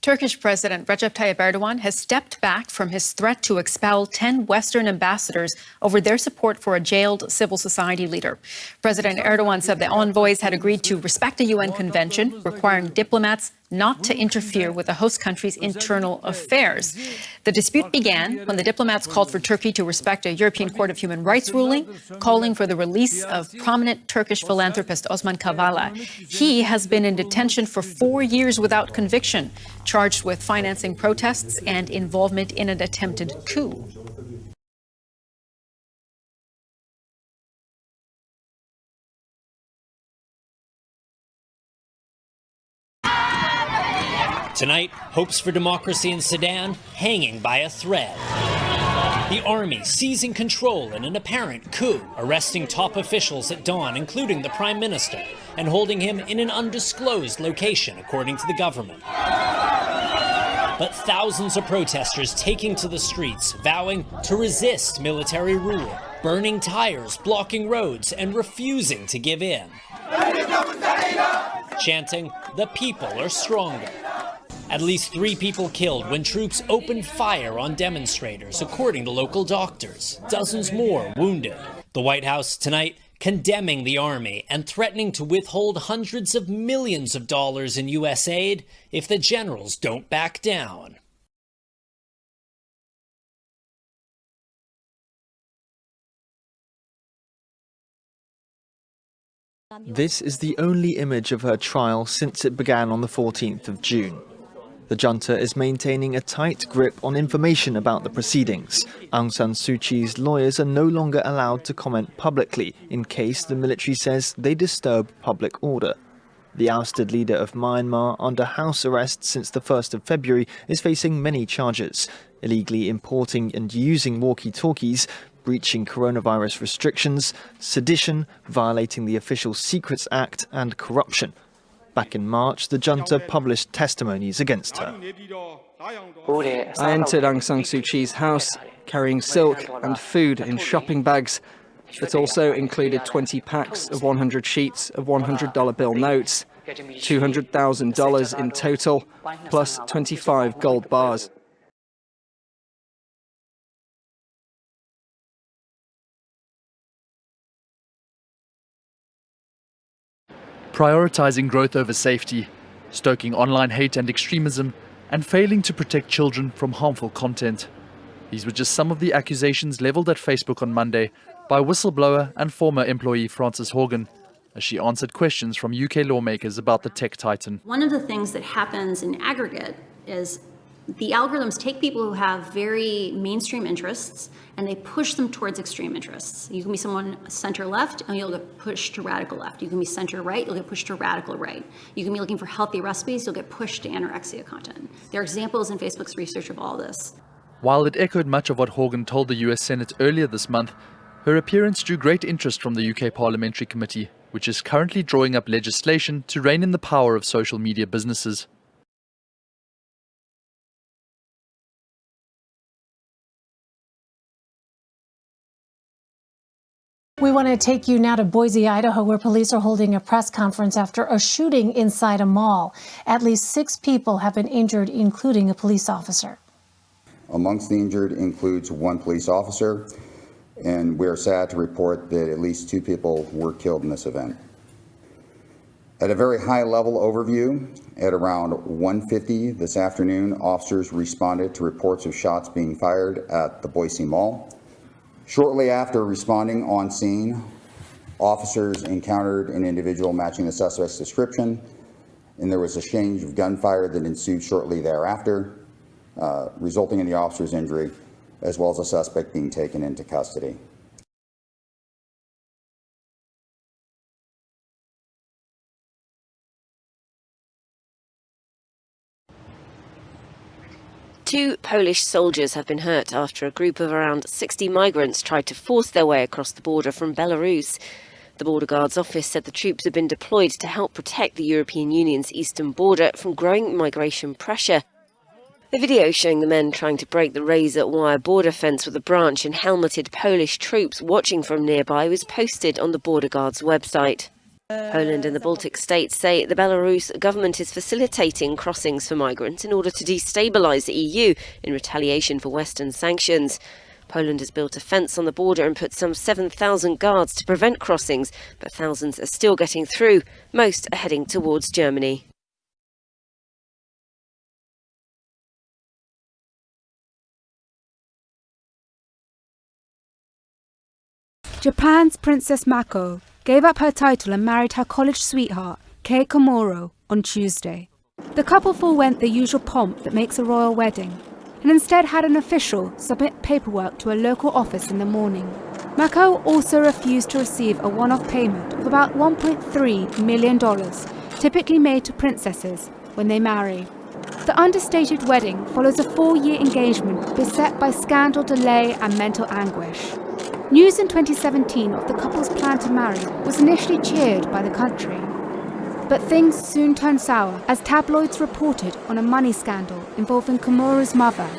Turkish President Recep Tayyip Erdogan has stepped back from his threat to expel 10 Western ambassadors over their support for a jailed civil society leader. President Erdogan said the envoys had agreed to respect a UN convention requiring diplomats not to interfere with the host country's internal affairs. The dispute began when the diplomats called for Turkey to respect a European Court of Human Rights ruling, calling for the release of prominent Turkish philanthropist Osman Kavala. He has been in detention for 4 years without conviction, charged with financing protests and involvement in an attempted coup. Tonight, hopes for democracy in Sudan hanging by a thread. The army seizing control in an apparent coup, arresting top officials at dawn, including the prime minister, and holding him in an undisclosed location, according to the government. But thousands of protesters taking to the streets, vowing to resist military rule, burning tires, blocking roads, and refusing to give in. Chanting, "The people are stronger." At least 3 people killed when troops opened fire on demonstrators, according to local doctors. Dozens more wounded. The White House tonight condemning the army and threatening to withhold hundreds of millions of dollars in U.S. aid if the generals don't back down. This is the only image of her trial since it began on the 14th of June. The junta is maintaining a tight grip on information about the proceedings. Aung San Suu Kyi's lawyers are no longer allowed to comment publicly in case the military says they disturb public order. The ousted leader of Myanmar, under house arrest since the 1st of February, is facing many charges: illegally importing and using walkie-talkies, breaching coronavirus restrictions, sedition, violating the Official Secrets Act, and corruption. Back in March, the junta published testimonies against her. I entered Aung San Suu Kyi's house carrying silk and food in shopping bags that also included 20 packs of 100 sheets of $100 bill notes, $200,000 in total, plus 25 gold bars. Prioritizing growth over safety, stoking online hate and extremism, and failing to protect children from harmful content. These were just some of the accusations leveled at Facebook on Monday by whistleblower and former employee Frances Haugen, as she answered questions from UK lawmakers about the tech titan. One of the things that happens in aggregate is the algorithms take people who have very mainstream interests and they push them towards extreme interests. You can be someone center left and you'll get pushed to radical left. You can be center right, you'll get pushed to radical right. You can be looking for healthy recipes, you'll get pushed to anorexia content. There are examples in Facebook's research of all this. While it echoed much of what Haugen told the US Senate earlier this month, her appearance drew great interest from the UK Parliamentary Committee, which is currently drawing up legislation to rein in the power of social media businesses. We want to take you now to Boise, Idaho, where police are holding a press conference after a shooting inside a mall. At least 6 people have been injured, including a police officer. Amongst the injured includes 1 police officer, and we are sad to report that at least 2 people were killed in this event. At a very high level overview, at around 1:50 this afternoon, officers responded to reports of shots being fired at the Boise Mall. Shortly after responding on scene, officers encountered an individual matching the suspect's description, and there was a exchange of gunfire that ensued shortly thereafter, resulting in the officer's injury, as well as the suspect being taken into custody. Two Polish soldiers have been hurt after a group of around 60 migrants tried to force their way across the border from Belarus. The Border Guard's office said the troops have been deployed to help protect the European Union's eastern border from growing migration pressure. The video showing the men trying to break the razor-wire border fence with a branch and helmeted Polish troops watching from nearby was posted on the Border Guard's website. Poland and the Baltic states say the Belarus government is facilitating crossings for migrants in order to destabilise the EU in retaliation for Western sanctions. Poland has built a fence on the border and put some 7,000 guards to prevent crossings, but thousands are still getting through. Most are heading towards Germany. Japan's Princess Mako gave up her title and married her college sweetheart, Kei Komuro, on Tuesday. The couple forewent the usual pomp that makes a royal wedding, and instead had an official submit paperwork to a local office in the morning. Mako also refused to receive a one-off payment of about $1.3 million, typically made to princesses when they marry. The understated wedding follows a 4-year engagement beset by scandal, delay and mental anguish. News in 2017 of the couple's plan to marry was initially cheered by the country. But things soon turned sour as tabloids reported on a money scandal involving Komuro's mother,